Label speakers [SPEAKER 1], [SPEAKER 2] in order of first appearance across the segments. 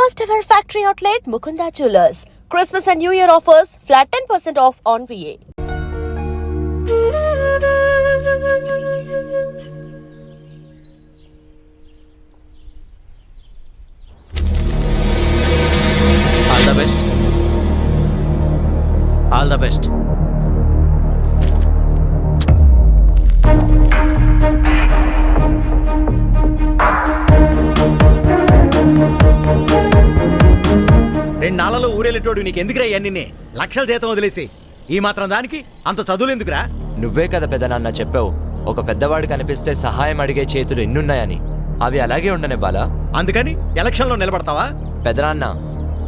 [SPEAKER 1] First ever factory outlet Mukunda Jewelers. Christmas and New Year offers flat 10% off on VA.
[SPEAKER 2] All the best. All the best.
[SPEAKER 3] నాళ్ళలో ఊరేళ్ళేటోడు నీకు ఎందుకురా ఇవన్నీ లక్షల జీతం వదిలేసి ఈ మాత్రం దానికి అంత చదువులు ఎందుకురా?
[SPEAKER 4] నువ్వే కదా పెద్దనాన్న చెప్పావు, ఒక పెద్దవాడు కనిపిస్తే సహాయం అడిగే చేతులు ఎన్నున్నాయని. అవి అలాగే ఉండనివ్వాలా?
[SPEAKER 3] అందుకని ఎలక్షన్లో నిలబడతావా?
[SPEAKER 4] పెద్దనాన్న,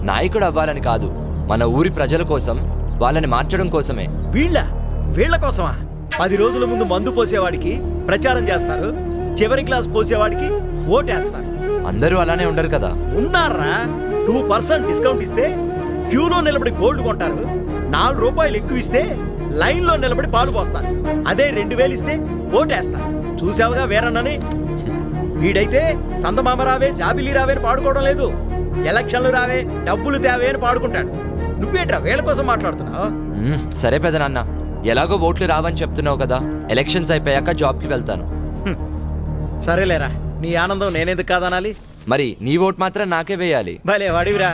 [SPEAKER 4] నాయకుడు అవ్వాలని కాదు, మన ఊరి ప్రజల కోసం, వాళ్ళని మార్చడం కోసమే.
[SPEAKER 3] వీళ్ళ కోసమా? 10 రోజుల ముందు మందు పోసేవాడికి ప్రచారం చేస్తారు, చివరి క్లాస్ పోసేవాడికి ఓటేస్తారు.
[SPEAKER 4] అందరూ అలానే ఉండరు కదా.
[SPEAKER 3] ఉన్నారా? 2% డిస్కౌంట్ ఇస్తే క్యూలో నిలబడి గోల్డ్ కొంటారు, 4 రూపాయలు ఎక్కువ ఇస్తే లైన్లో నిలబడి పాలు పోస్తారు. అదే 2000 ఇస్తే ఓటేస్తారు. చూసావుగా వేరన్నని. వీడైతే చందమామ రావే జాబిలి రావే అని పాడుకోవడం లేదు, ఎలక్షన్లు రావే డబ్బులు తేవే అని పాడుకుంటాడు. నువ్వేంట్రా వీళ్ళ కోసం మాట్లాడుతున్నావు?
[SPEAKER 4] సరే పెద్దనాన్న, ఎలాగో ఓట్లు రావని చెప్తున్నావు కదా, ఎలక్షన్స్ అయిపోయాక జాబ్కి వెళ్తాను.
[SPEAKER 3] సరేలేరా, నీ ఆనందం నేనెందుకు కాదనాలి?
[SPEAKER 4] మరి నీ ఓట్ మాత్రం నాకే వేయాలి.
[SPEAKER 3] భలే వాడివిరా.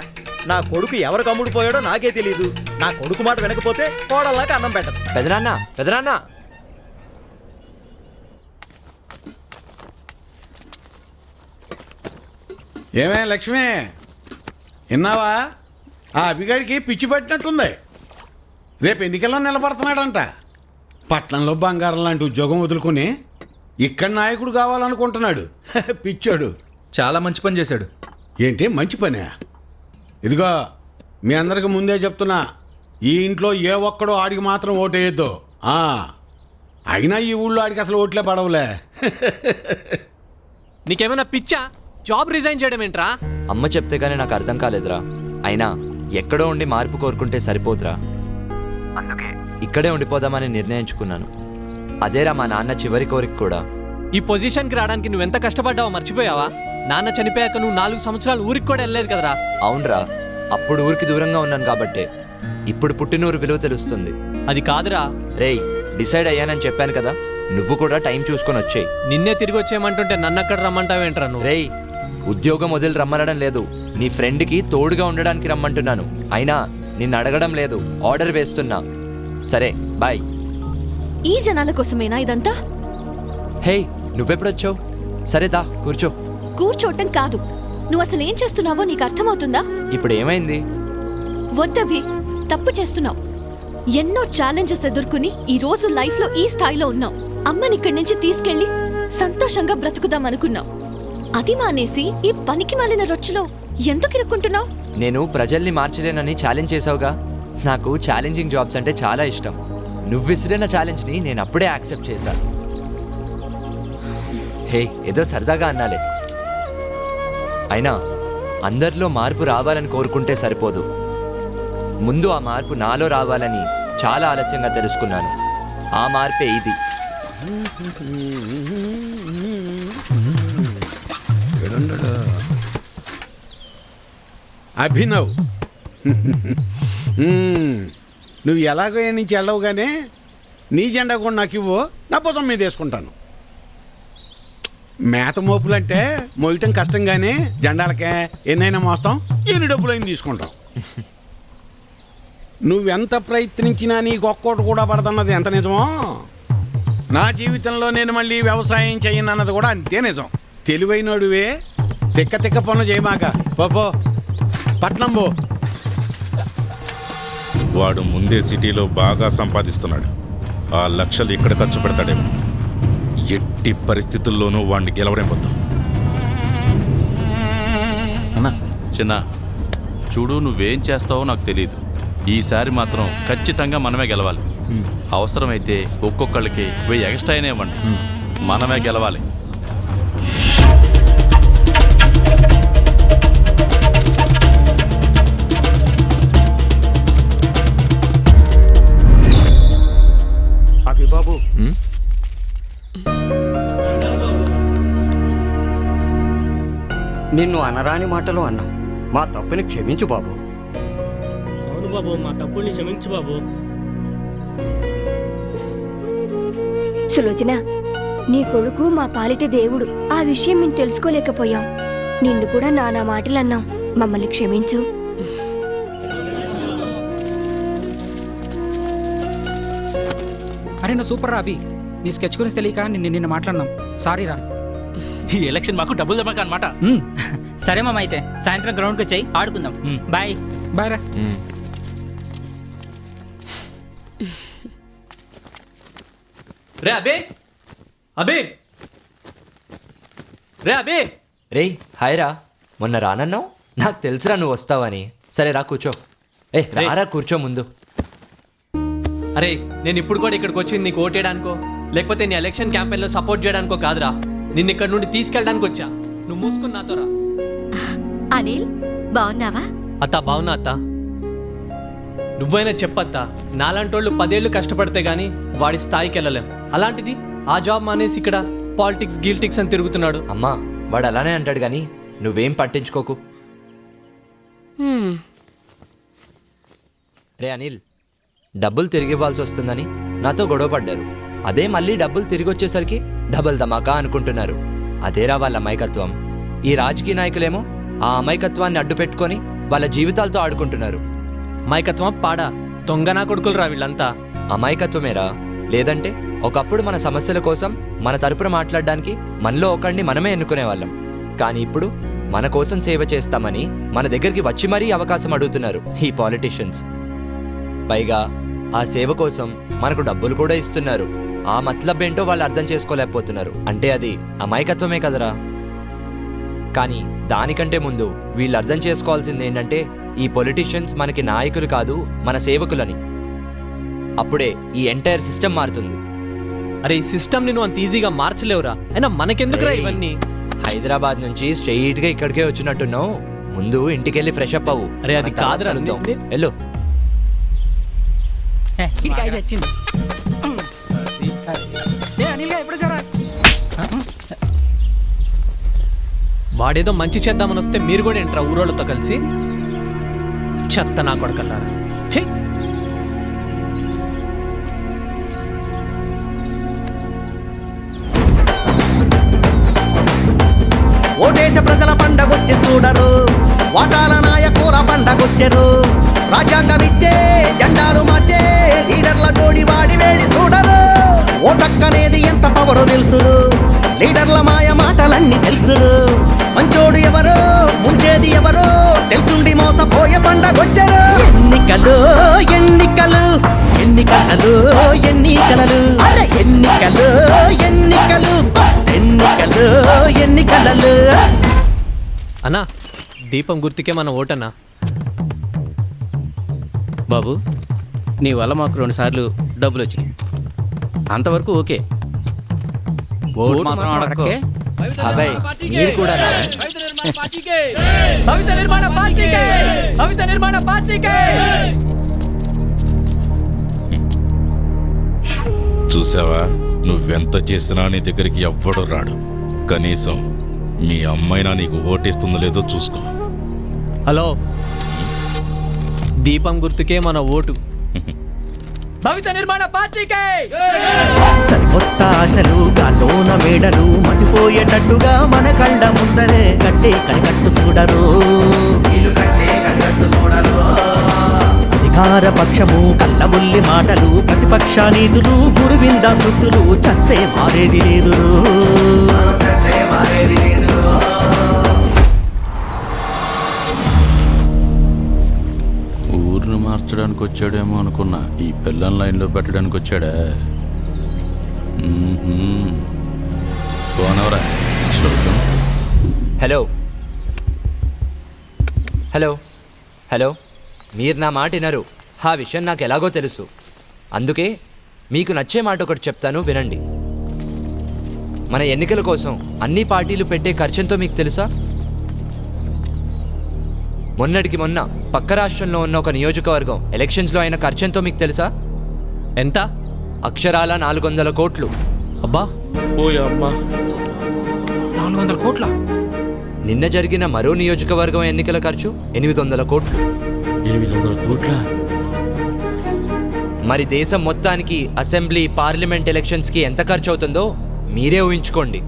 [SPEAKER 3] నా కొడుకు ఎవరికి అమ్ముడుపోయాడో నాకే తెలియదు. నా కొడుకు మాట వినకపోతే కోడల్లాగా అన్నం పెట్టదు.
[SPEAKER 4] పెదనాన్న
[SPEAKER 5] ఏమే లక్ష్మి, విన్నావా? ఆ అభిగాడికి పిచ్చి పట్టినట్టుంది. రేపు ఎన్నికల్లో నిలబడుతున్నాడంట. పట్నంలో బంగారం లాంటి ఉద్యోగం వదులుకొని ఇక్కడ నాయకుడు కావాలనుకుంటున్నాడు. పిచ్చాడు.
[SPEAKER 6] చాలా మంచి పని చేశాడు.
[SPEAKER 5] ఏంటి మంచి పనే? ఇదిగో మీ అందరికి ముందే చెప్తున్నా, ఈ ఇంట్లో ఏ ఒక్కడో ఆడికి మాత్రం ఓటేయద్దు. అయినా ఈ ఊళ్ళో ఆడికి అసలు ఓట్లే పడవులే.
[SPEAKER 2] నీకేమైనా పిచ్చా? జాబ్ రిజైన్ చేయడం ఏంట్రా?
[SPEAKER 4] అమ్మ చెప్తే గానీ నాకు అర్థం కాలేదురా. అయినా ఎక్కడో ఉండి మార్పు కోరుకుంటే సరిపోదురా, అందుకే ఇక్కడే ఉండిపోదామని నిర్ణయించుకున్నాను. అదేరా మా నాన్న చివరి కోరిక కూడా.
[SPEAKER 2] ఈ పొజిషన్కి రావడానికి నువ్వెంత కష్టపడ్డావో మర్చిపోయావా? నాన్న చనిపోయాక నువ్వు 4 సంవత్సరాలు ఊరికి కూడా వెళ్ళలేదు కదరా.
[SPEAKER 4] అవునరా, అప్పుడు ఊరికి దూరంగా ఉన్నాను కాబట్టే ఇప్పుడు పుట్టినూరు విలువ తెలుస్తుంది.
[SPEAKER 2] అది కాదురా.
[SPEAKER 4] రేయ్, డిసైడ్ అయ్యానని చెప్పాను కదా, నువ్వు కూడా టైం చూసుకొని వచ్చేయి.
[SPEAKER 2] నిన్నే తిరిగి వచ్చేయమంటుంటే నన్ను అక్కడ రమ్మంటావేంట్రా నువ్వు?
[SPEAKER 4] రేయ్, ఉద్యోగం వదిలి రమ్మనడం లేదు, నీ ఫ్రెండ్కి తోడుగా ఉండడానికి రమ్మంటున్నాను. అయినా నిన్ను అడగడం లేదు, ఆర్డర్ వేస్తున్నా. సరే బాయ్.
[SPEAKER 7] ఈ జనాల కోసమేనా ఇదంతా?
[SPEAKER 4] హే, నువ్వెప్పుడొచ్చావు? సరే దా కూర్చో.
[SPEAKER 7] కూర్చోటం కాదు, నువ్వు అసలు ఏం చేస్తున్నావో నీకు అర్థమవుతుందా?
[SPEAKER 4] ఇప్పుడు ఏమైంది?
[SPEAKER 7] వద్దభి, తప్పు చేస్తున్నావు. ఎన్నో ఛాలెంజెస్ ఎదుర్కొని ఈ రోజు లైఫ్ లో ఈ స్థాయిలో ఉన్నావు. అమ్మని ఇక్కడి నుంచి తీసుకెళ్లి సంతోషంగా బ్రతుకుదాం అనుకున్నావు. అది మానేసి ఈ పనికి మాలిన రొచ్చులో ఎందుకు ఇరుక్కుంటున్నావు?
[SPEAKER 4] నేను ప్రజల్ని మార్చలేనని ఛాలెంజ్ చేసావుగా. నాకు ఛాలెంజింగ్ జాబ్స్ అంటే చాలా ఇష్టం. నువ్వు విసిరిన ఛాలెంజ్ని నేను అప్పుడే యాక్సెప్ట్ చేశాను. హే, ఏదో సరదాగా అన్నాలే. అయినా అందరిలో మార్పు రావాలని కోరుకుంటే సరిపోదు, ముందు ఆ మార్పు నాలో రావాలని చాలా ఆలస్యంగా తెలుసుకున్నాను. ఆ మార్పే ఇది.
[SPEAKER 5] అభినవ్, నువ్వు ఎలాగో ఏ నుంచి వెళ్ళవుగానే నీ జెండా కూడా నాకు ఇవ్వు, నా భుజం మీద వేసుకుంటాను. మేత మోపులంటే మోయటం కష్టం కానీ జెండాలకే ఎన్నైనా మోస్తాం, ఎన్ని డబ్బులైనా తీసుకుంటాం. నువ్వెంత ప్రయత్నించినా నీకు ఒక్కోటి కూడా పడదన్నది ఎంత నిజమో, నా జీవితంలో నేను మళ్ళీ వ్యవసాయం చేయనన్నది కూడా అంతే నిజం. తెలివైనడువే, తిక్క తిక్క పనులు చేయమాక. పోపో, పట్నం పో.
[SPEAKER 8] వాడు ముందే సిటీలో బాగా సంపాదిస్తున్నాడు. ఆ లక్షలు ఇక్కడ ఖర్చు పెడతాడేమో. ఎట్టి పరిస్థితుల్లోనూ వాడిని గెలవరేపోతాం.
[SPEAKER 6] అన్నా చిన్న చూడు, నువ్వేం చేస్తావో నాకు తెలీదు. ఈసారి మాత్రం ఖచ్చితంగా మనమే గెలవాలి. అవసరమైతే ఒక్కొక్కళ్ళకి 1000 ఎక్స్ట్రా అయినా ఇవ్వండి, మనమే గెలవాలి.
[SPEAKER 3] అభిబాబు,
[SPEAKER 9] నిన్ను అనరాని మాటలు అన్నా, మా తప్పుని క్షమించు బాబు.
[SPEAKER 10] అవును బాబు, మా తప్పుల్ని క్షమించు బాబు.
[SPEAKER 11] సులోచన, నీ కొడుకు మా పాలిటి దేవుడు. ఆ విషయం మేము తెలుసుకోలేకపోయాం. నిన్ను కూడా నానా మాటలు అన్నాం. మమ్మల్ని క్షమించు.
[SPEAKER 12] అరే నువ్వు సూపర్ రా అభి. నీ స్కెచ్ గురించి తెలియక నిన్న మాట్లాడినాం. సారీ రా.
[SPEAKER 10] ఈ ఎలక్షన్ మాకు డబ్బులు దమ్మక అనమాట.
[SPEAKER 12] సరే మామ, అయితే సాయంత్రం గ్రౌండ్కి వచ్చాయి ఆడుకుందాం. బాయ్ బాయ్ రా.
[SPEAKER 2] రే అబే, అబే, రే అబే.
[SPEAKER 4] రే హాయ్ రా, మొన్న రానన్నావు, నాకు తెలుసురా నువ్వు వస్తావని. సరే రా కూర్చో. రారా కూర్చో ముందు.
[SPEAKER 2] అరే నేను ఇప్పుడు కూడా ఇక్కడికి వచ్చింది నీకు ఓటేయడానికో లేకపోతే నీ ఎలక్షన్ క్యాంపెయిన్లో సపోర్ట్ చేయడానికో కాదురా. నిన్ను ఇక్కడ నుండి తీసుకెళ్ళడానికి వచ్చా. నువ్వు మూసుకుని నాతో రా.
[SPEAKER 7] అనిల్, బాగున్నావా?
[SPEAKER 2] అత్త బావునా అత్త? నువ్వైనా చెప్పత్తా. నాలాంటోళ్ళు 10 ఏళ్ళు కష్టపడితే గానీ వాడి స్థాయికి వెళ్ళలేం. అలాంటిది ఆ జాబ్ మానేసి ఇక్కడ పాలిటిక్స్ గిల్టిక్స్ అని తిరుగుతున్నాడు.
[SPEAKER 4] అమ్మా వాడు అలానే అంటాడు కానీ నువ్వేం పట్టించుకోకు. రే అనిల్, డబ్బులు తిరిగి ఇవ్వాల్సి వస్తుందని నాతో గొడవ పడ్డారు. అదే మళ్ళీ డబ్బులు తిరిగి వచ్చేసరికి డబల్ ధమాకా అనుకుంటున్నారు. అదేరా వాళ్ళ అమాయకత్వం. ఈ రాజకీయ నాయకులేమో ఆ అమాయకత్వాన్ని అడ్డు పెట్టుకొని వాళ్ళ జీవితాలతో ఆడుకుంటున్నారు.
[SPEAKER 2] అమాయకత్వం పాడా దొంగనా కొడుకులు రా వీళ్ళంతా.
[SPEAKER 4] అమాయకత్వమేరా. లేదంటే ఒకప్పుడు మన సమస్యల కోసం మన తరపున మాట్లాడడానికి మనలో ఒకడిని మనమే ఎన్నుకునేవాళ్ళం. కానీ ఇప్పుడు మన కోసం సేవ చేస్తామని మన దగ్గరికి వచ్చి మరీ అవకాశం అడుగుతున్నారు ఈ పాలిటీషియన్స్. పైగా ఆ సేవ కోసం మనకు డబ్బులు కూడా ఇస్తున్నారు. ఆ మతలబ్ ఏంటో వాళ్ళు అర్థం చేసుకోలేకపోతున్నారు. అంటే అది అమాయకత్వమే కదరా. కానీ దానికంటే ముందు వీళ్ళు అర్థం చేసుకోవాల్సింది ఏంటంటే ఈ పొలిటీషియన్స్ మనకి నాయకులు కాదు, మన సేవకులని. అప్పుడే ఈ ఎంటైర్ సిస్టమ్ మారుతుంది.
[SPEAKER 2] అరే ఈ సిస్టమ్ ని నువ్వు అంత ఈజీగా మార్చలేవురా. అయినా మనకెందుకురా ఇవన్నీ?
[SPEAKER 4] హైదరాబాద్ నుంచి స్ట్రెయిట్ గా ఇక్కడికే వచ్చినట్టున్నావు. ముందు ఇంటికెళ్ళి ఫ్రెష్ అప్ అవ్వు.
[SPEAKER 2] అరే అది కాదురా.
[SPEAKER 4] వెళ్ళు.
[SPEAKER 12] వచ్చింది అనిల్ ఎప్పుడు సారా?
[SPEAKER 2] వాడేదో మంచి చేద్దామని వస్తే మీరు కూడా ఏంట్రా ఊరోళ్ళతో కలిసి? చెత్త నా కొడకల్లారా. ఛీ!
[SPEAKER 9] ఓటేసే ప్రజల పండగొచ్చి చూడరు, వాటాల నాయకుల పండగొచ్చెరు. రాజ్యాంగం ఇచ్చే జెండాలు మార్చే లీడర్ల జోడి వాడి వేడి చూడరు. ఓటక్కనేది ఎంత పవరో తెలుసురు, లీడర్ల మాయ మాటలన్నీ తెలుసురు. మంచోడు ఎవరో ముంచేది ఎవరో తెలుసుండి మోసపోయే పండగొచ్చెరు. ఎన్నికలు ఎన్నికలు ఎన్నికలు ఎన్నికలు ఎన్నికలు ఎన్నికలు ఎన్నికలు ఎన్నికలు.
[SPEAKER 2] అన్నా దీపం గుర్తుకే మన ఓటన్నా.
[SPEAKER 10] బాబు, నీ వల్ల మాకు 2 సార్లు డబ్బులు వచ్చినాయి. అంతవరకు ఓకే. ఓటు మాత్రం అడక్కే.
[SPEAKER 4] అబ్బాయి మీరు కూడా
[SPEAKER 8] చూసావా, నువ్వెంత చేసినా నీ దగ్గరికి ఎవ్వడు రాడు. కనీసం మీ అమ్మైనా నీకు ఓటేస్తుందో లేదో చూసుకో.
[SPEAKER 2] హలో, దీపం గుర్తుకే మన ఓటు. భవిత నిర్మాణ పార్టీకే.
[SPEAKER 9] సరికొత్త ఆశలు గాలోన మేడలు మతిపోయేటట్టుగా మన కళ్ళ ముందరే కట్టే కనికట్టు చూడరు. అధికార పక్షము కళ్ళబుల్లి మాటలు, ప్రతిపక్ష నీతులు, గురువింద సుత్తులు, చస్తే మారేది లేదు.
[SPEAKER 6] ఊరిని మార్చడానికి వచ్చాడేమో అనుకున్నా. ఈ పిల్లల లైన్లో పెట్టడానికి వచ్చాడా? పోనవరా చూద్దాం.
[SPEAKER 4] హలో హలో హలో, మీరు నా మాట వినరు. ఆ విషయం నాకు ఎలాగో తెలుసు. అందుకే మీకు నచ్చే మాట ఒకటి చెప్తాను, వినండి. మన ఎన్నికల కోసం అన్ని పార్టీలు పెట్టే ఖర్చంతో మీకు తెలుసా? మొన్నటికి మొన్న పక్క రాష్ట్రంలో ఉన్న ఒక నియోజకవర్గం ఎలక్షన్స్లో అయిన ఖర్చంతో మీకు తెలుసా?
[SPEAKER 2] ఎంత?
[SPEAKER 4] అక్షరాల 400 కోట్లు.
[SPEAKER 2] అబ్బా,
[SPEAKER 12] 400 కోట్ల?
[SPEAKER 4] నిన్న జరిగిన మరో నియోజకవర్గం ఎన్నికల ఖర్చు 800 కోట్లు.
[SPEAKER 5] 800 కోట్ల.
[SPEAKER 4] మరి దేశం మొత్తానికి అసెంబ్లీ పార్లమెంట్ ఎలక్షన్స్కి ఎంత ఖర్చు అవుతుందో మీరే ఊహించుకోండి.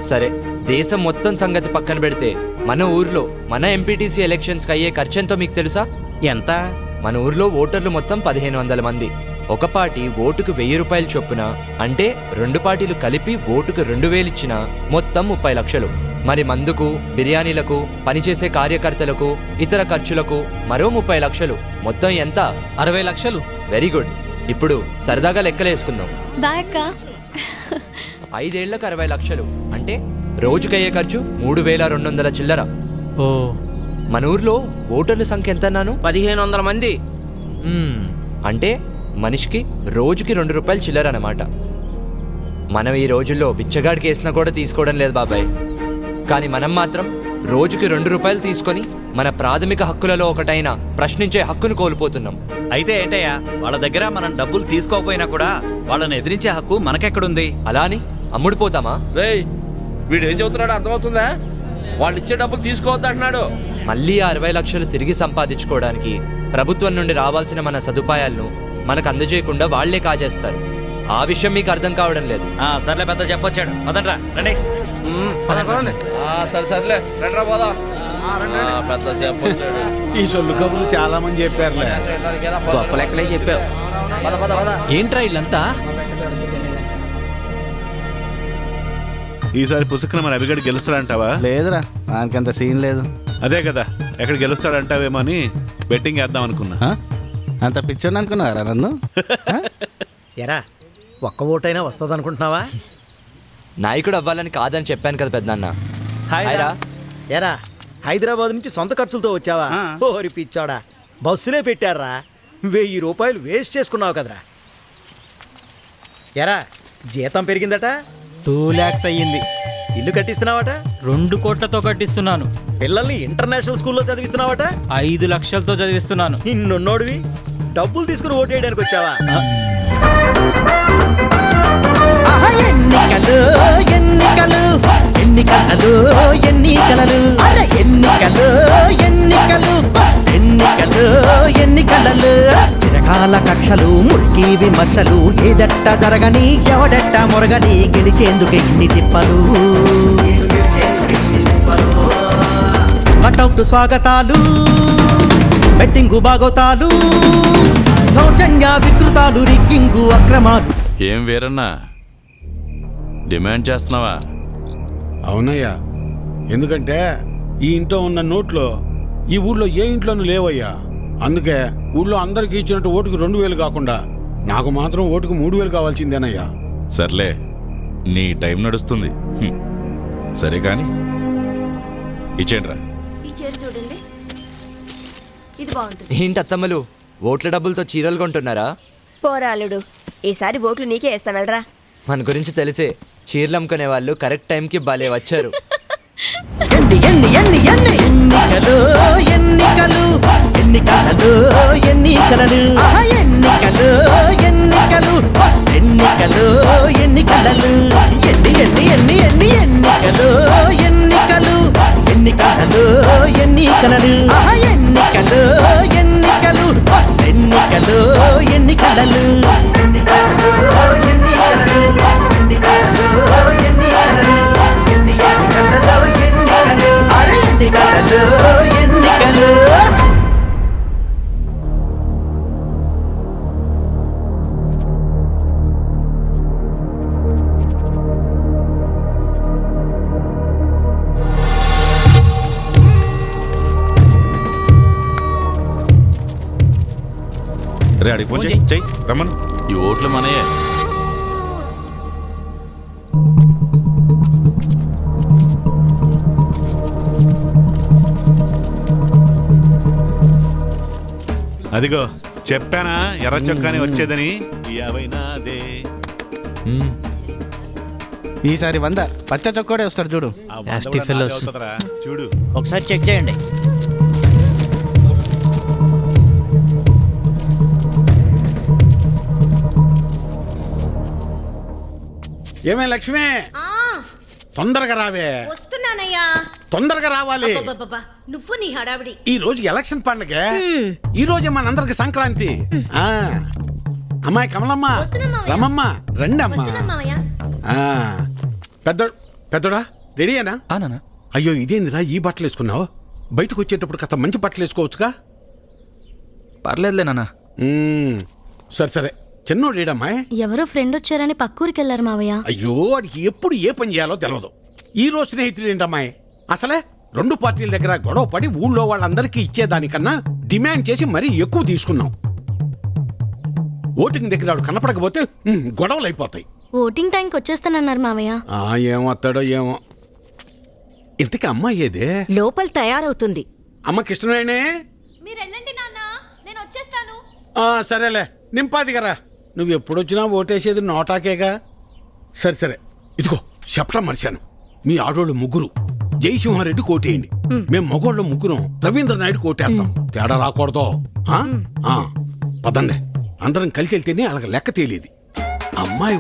[SPEAKER 4] సరే, దేశం మొత్తం సంగతి పక్కన పెడితే మన ఊర్లో మన ఎంపీటీసీ ఎలక్షన్స్కి అయ్యే ఖర్చు ఎంతో మీకు తెలుసా?
[SPEAKER 10] ఎంత?
[SPEAKER 4] మన ఊర్లో ఓటర్లు మొత్తం 1500 మంది. ఒక పార్టీ ఓటుకు 1000 రూపాయలు చొప్పున, అంటే 2 పార్టీలు కలిపి ఓటుకు 2000 ఇచ్చినా మొత్తం 30 లక్షలు. మరి మందుకు, బిర్యానీలకు, పనిచేసే కార్యకర్తలకు, ఇతర ఖర్చులకు మరో 30 లక్షలు. మొత్తం ఎంత?
[SPEAKER 2] 60 లక్షలు.
[SPEAKER 4] Very good. ఇప్పుడు సరదాగా లెక్కలేసుకుందాం.
[SPEAKER 7] బాయ్ అక్క.
[SPEAKER 4] 5 ఏళ్లకు 60 లక్షలు అంటే రోజుకయ్యే ఖర్చు 3200 చిల్లర.
[SPEAKER 2] ఓ,
[SPEAKER 4] మన ఊర్లో ఓటర్ల సంఖ్య ఎంత అన్నాను?
[SPEAKER 10] 1500 మంది.
[SPEAKER 4] అంటే మనిషికి రోజుకి 2 రూపాయలు చిల్లర అన్నమాట. మనం ఈ రోజుల్లో బిచ్చగాడికి వేసినా కూడా తీసుకోవడం లేదు బాబాయ్. కానీ మనం మాత్రం రోజుకి 2 రూపాయలు తీసుకొని మన ప్రాథమిక హక్కులలో ఒకటైన ప్రశ్నించే హక్కును కోల్పోతున్నాం.
[SPEAKER 3] అయితే ఏంటయ్యా, వాళ్ళ దగ్గర మనం డబ్బులు తీసుకోకపోయినా కూడా వాళ్ళని ఎదిరించే హక్కు మనకెక్కడుంది?
[SPEAKER 4] అలా అని అమ్ముడిపోతామా?
[SPEAKER 10] రేయ్, వీడు ఏం చెబుతున్నాడు అర్థమవుతుందా? వాళ్ళు ఇచ్చే డబ్బులు తీసుకోవద్దు అంటున్నాడు.
[SPEAKER 4] మళ్ళీ 60 లక్షలు తిరిగి సంపాదించుకోవడానికి ప్రభుత్వం నుండి రావాల్సిన మన సదుపాయాలను మనకు అందజేయకుండా వాళ్లే కాజేస్తారు. ఆ విషయం మీకు అర్థం కావడం లేదు.
[SPEAKER 3] సర్లే, పెద్ద చెప్పొచ్చాడు. పదండ్రా, రండి.
[SPEAKER 10] సరే సర్లే, రండ్రా పోదాం. పెద్ద చెప్పొచ్చాడు.
[SPEAKER 5] ఈ సొల్లు కబుర్లు చాలా మంది చెప్పారులే.
[SPEAKER 10] గొప్ప లెక్కలే చెప్పావు. పద పద పద.
[SPEAKER 2] ఏంట్రా ఇల్లంతా?
[SPEAKER 8] ఈసారి పుసుకున మరి అభిగడ్ గెలుస్తాడంటావా?
[SPEAKER 10] లేదురా, దానికంత సీన్ లేదు.
[SPEAKER 8] అదే కదా, ఎక్కడ గెలుస్తాడంటావేమో అని బెట్టింగ్ వేద్దాం అనుకున్నా.
[SPEAKER 10] అంత పిచ్చర్ అనుకున్నారా నన్ను?
[SPEAKER 3] ఎరా, ఒక్క ఓటైనా వస్తుంది అనుకుంటున్నావా?
[SPEAKER 4] నాయకుడు అవ్వాలని కాదని చెప్పాను కదా పెద్దన్న.
[SPEAKER 3] హాయ్
[SPEAKER 4] హాయ్ రా.
[SPEAKER 3] ఎరా, హైదరాబాద్ నుంచి సొంత ఖర్చులతో వచ్చావా? ఓరి పిచ్చోడా, బస్సులే పెట్టారా? 1000 రూపాయలు వేస్ట్ చేసుకున్నావు కదరా. ఎరా, జీతం పెరిగిందట?
[SPEAKER 12] 2 lakhs అయ్యింది.
[SPEAKER 3] ఇల్లు కట్టిస్తున్నావట?
[SPEAKER 12] 2 కోట్లతో కట్టిస్తున్నాను.
[SPEAKER 3] పిల్లల్ని ఇంటర్నేషనల్ స్కూల్లో చదివిస్తున్నావట?
[SPEAKER 12] 5 లక్షలతో చదివిస్తున్నాను.
[SPEAKER 3] ఇన్నున్నోడివి డబ్బులు తీసుకుని ఓటేయడానికి వచ్చావా?
[SPEAKER 9] ఎన్నికలు ఎన్నికలు ఎన్నికలు ఎన్నికలు ఎన్నికలు ఎన్నికలు ఎన్నికలు ఎన్నికలు చిరకాల కక్షలు మురికి విమర్శలు ఏదట్ట జరగని ఎవడెట్ట మొరగని గెలిచేందుకు ఇన్ని తిప్పలు కటౌట్ స్వాగతాలు బెట్టింగు బాగోతాలు దౌర్జన్య వికృతాలు రిగ్గింగు అక్రమాలు.
[SPEAKER 6] ఏం వేరన్నా డిమాండ్ చేస్తున్నావా?
[SPEAKER 5] అవునయ్యా, ఎందుకంటే ఈ ఇంట్లో ఉన్న నోట్లో ఈ ఊళ్ళో ఏ ఇంట్లోనూ లేవయ్యా. అందుకే ఊళ్ళో అందరికీ ఇచ్చినట్టు ఓటుకు 2000 కాకుండా నాకు మాత్రం ఓటుకు 3000 కావాల్సిందేనయ్యా.
[SPEAKER 8] సర్లే, నీ టైం నడుస్తుంది. సరే కానీ ఇచ్చేండ్రా.
[SPEAKER 11] ఈ చీర చూడండి, ఇది బాగుంటుంది.
[SPEAKER 4] ఏంటి అత్తమ్మలు, ఓట్ల డబ్బులతో చీరలు కొంటున్నారా?
[SPEAKER 11] పోరాలుడు, ఈసారి ఓట్లు నీకే వేస్తా వెళ్ళరా.
[SPEAKER 4] మన గురించి తెలిసే చీరలు అమ్ముకునే వాళ్ళు కరెక్ట్ టైంకి భలే వచ్చారు.
[SPEAKER 9] ఎన్ని ఎన్ని ఎన్ని ఎన్ని ఎన్నికలు ఎన్నికలు ఎన్నికలు ఎన్నికలు ఎన్నికలు ఎన్నికలు ఎన్నికలు ఎన్నికలు ఎన్ని ఎన్ని ఎన్ని ఎన్ని ఎన్నికలు ఎన్నికలు ఎన్నికలు ఎన్నికలు ఎన్నికలు ఎన్నికలు ఎన్నికలు ఎన్నికలు
[SPEAKER 8] రే, అడిగి ఫోన్ చెయ్యి రమ్మను.
[SPEAKER 6] ఈ ఓట్లు మనయే.
[SPEAKER 8] అదిగో చెప్పానా ఎర్ర చొక్కాని వచ్చేదని. 50 నాదే.
[SPEAKER 10] ఈసారి 100 పచ్చ చొక్కోడే వస్తాడు చూడు.
[SPEAKER 8] ఆ
[SPEAKER 2] Nasty
[SPEAKER 8] 100 కూడా
[SPEAKER 2] fellows.
[SPEAKER 8] నాదే అవుతుందిరా, చూడు.
[SPEAKER 12] ఒకసారి చెక్ చేయండి.
[SPEAKER 5] ఏమే లక్ష్మి, తొందరగా రావే.
[SPEAKER 11] వస్తున్నానయ్యా.
[SPEAKER 5] తొందరగా రావాలి.
[SPEAKER 1] నువ్వు నీ హడావిడి.
[SPEAKER 5] ఈ రోజు ఎలక్షన్ పండగ, ఈ రోజే మనందరికి సంక్రాంతి. ఆ అమ్మాయి కమలమ్మ, రమమ్మ, రండి అమ్మా. పెద్దోడా రెడీయేనా? అయ్యో ఇదేందిరా ఈ బట్టలు వేసుకున్నావు? బయటకు వచ్చేటప్పుడు కాస్త మంచి బట్టలు వేసుకోవచ్చుగా.
[SPEAKER 10] పర్లేదులే నాన్న.
[SPEAKER 5] సరే సరే. చిన్నోడు ఏడమ్మాయి?
[SPEAKER 7] ఎవరో ఫ్రెండ్ వచ్చారని పక్కూరికి వెళ్ళారు మావయ్య.
[SPEAKER 5] అయ్యో వాడికి ఎప్పుడు ఏ పని చేయాలో తెలియదు. ఈ రోజు స్నేహితుడు ఏంటమ్మాయి? అసలే 2 పార్టీల దగ్గర గొడవ పడి ఊళ్ళో వాళ్ళందరికీ ఇచ్చేదానికన్నా డిమాండ్ చేసి మరీ ఎక్కువ తీసుకున్నాం. ఓటింగ్ దగ్గర వాడు కనపడకపోతే గొడవలు అయిపోతాయి.
[SPEAKER 7] ఓటింగ్ టైంకి వచ్చేస్తానన్నారు మావయ్య.
[SPEAKER 5] ఏమొస్తాడో ఏమో. ఇంతకీ అమ్మాయి ఏదే?
[SPEAKER 1] లోపల తయారవుతుంది.
[SPEAKER 5] అమ్మకి ఇష్టమేనే?
[SPEAKER 7] మీరెళ్ళండి నాన్న, నేను వచ్చేస్తాను.
[SPEAKER 5] సరేలే నింపాదిగరా. నువ్వు ఎప్పుడొచ్చినా ఓటేసేది నోటాకేగా. సరే సరే. ఇదిగో చెప్పడం మర్చాను. మీ ఆడోళ్ళు 3 జయసింహారెడ్డి కోటేయండి. మేము మగోళ్ళ 3 రవీంద్ర నాయుడు కోటేస్తాం. తేడా రాకూడదు. పదండి అందరం కలిసి వెళ్తేనే అలాగ లెక్క తేలేది. అమ్మాయి